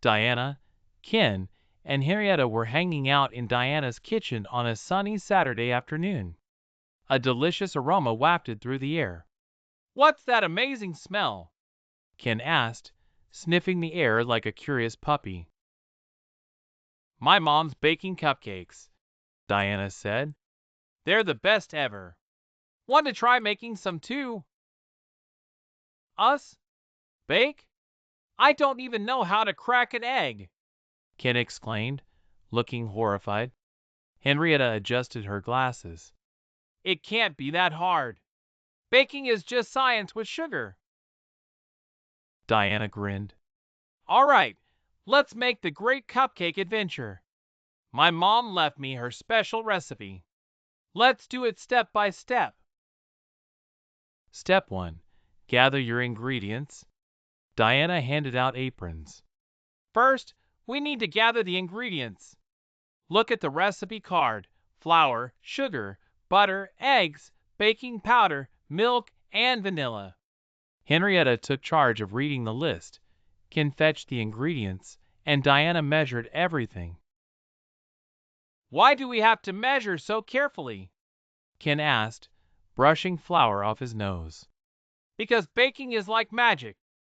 Diana, Ken, and Henrietta were hanging out in Diana's kitchen on a sunny Saturday afternoon. A delicious aroma wafted through the air. "What's that amazing smell?" Ken asked, sniffing the air like a curious puppy. "My mom's baking cupcakes," Diana said. "They're the best ever. Want to try making some too?" "Us? Bake? I don't even know how to crack an egg," Ken exclaimed, looking horrified. Henrietta adjusted her glasses. "It can't be that hard. Baking is just science with sugar." Diana grinned. "All right, let's make the Great Cupcake Adventure. My mom left me her special recipe. Let's do it step by step." Step 1. Gather your ingredients. Diana handed out aprons. "First, we need to gather the ingredients. Look at the recipe card. Flour, sugar, butter, eggs, baking powder, milk, and vanilla." Henrietta took charge of reading the list. Ken fetched the ingredients, and Diana measured everything. "Why do we have to measure so carefully?" Ken asked, brushing flour off his nose. "Because baking is like magic,"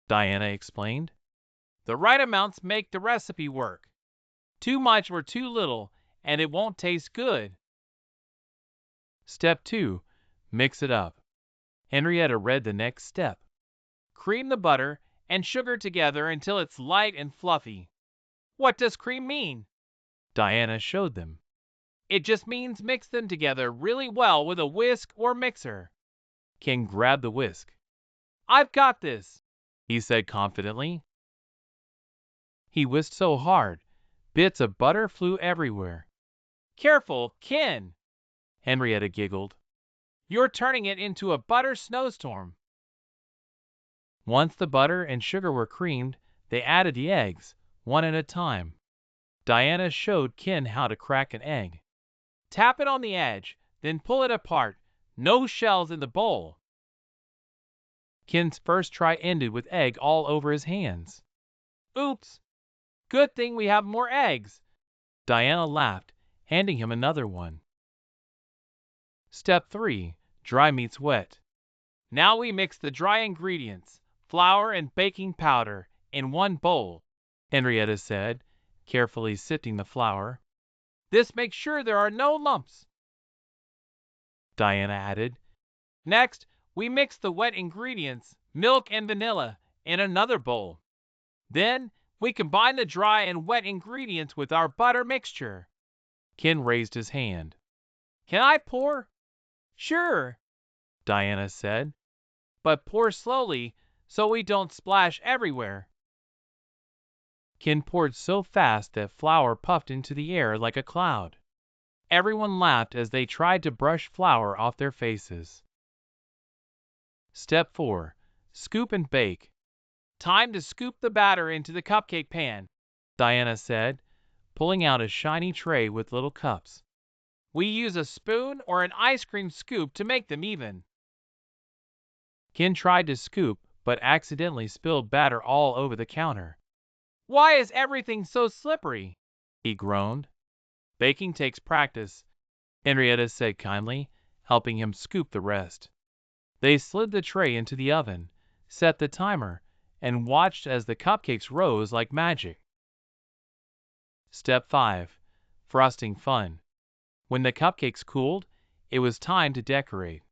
Diana explained. "The right amounts make the recipe work. Too much or too little, and it won't taste good." Step 2. Mix it up. Henrietta read the next step. "Cream the butter and sugar together until it's light and fluffy." "What does cream mean?" Diana showed them. "It just means mix them together really well with a whisk or mixer." Ken grabbed the whisk. "I've got this," he said confidently. He whisked so hard, bits of butter flew everywhere. "Careful, Ken," Henrietta giggled. "You're turning it into a butter snowstorm." Once the butter and sugar were creamed, they added the eggs, one at a time. Diana showed Ken how to crack an egg. "Tap it on the edge, then pull it apart. No shells in the bowl." Ken's first try ended with egg all over his hands. "Oops! Good thing we have more eggs." Diana laughed, handing him another one. Step 3. Dry meets wet. "Now we mix the dry ingredients, flour and baking powder, in one bowl," Henrietta said, carefully sifting the flour. "This makes sure there are no lumps." Diana added, "Next, we mix the wet ingredients, milk and vanilla, in another bowl. Then, we combine the dry and wet ingredients with our butter mixture." Ken raised his hand. "Can I pour?" "Sure," Diana said, "but pour slowly so we don't splash everywhere." Ken poured so fast that flour puffed into the air like a cloud. Everyone laughed as they tried to brush flour off their faces. Step 4. Scoop and bake. "Time to scoop the batter into the cupcake pan," Diana said, pulling out a shiny tray with little cups. "We use a spoon or an ice cream scoop to make them even." Ken tried to scoop, but accidentally spilled batter all over the counter. "Why is everything so slippery?" he groaned. "Baking takes practice," Henrietta said kindly, helping him scoop the rest. They slid the tray into the oven, set the timer, and watched as the cupcakes rose like magic. Step 5. Frosting fun. When the cupcakes cooled, it was time to decorate.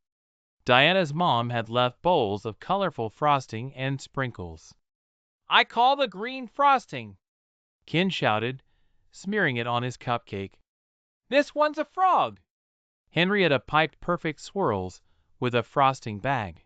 Diana's mom had left bowls of colorful frosting and sprinkles. "I call the green frosting," Ken shouted, smearing it on his cupcake. "This one's a frog." Henrietta piped perfect swirls with a frosting bag.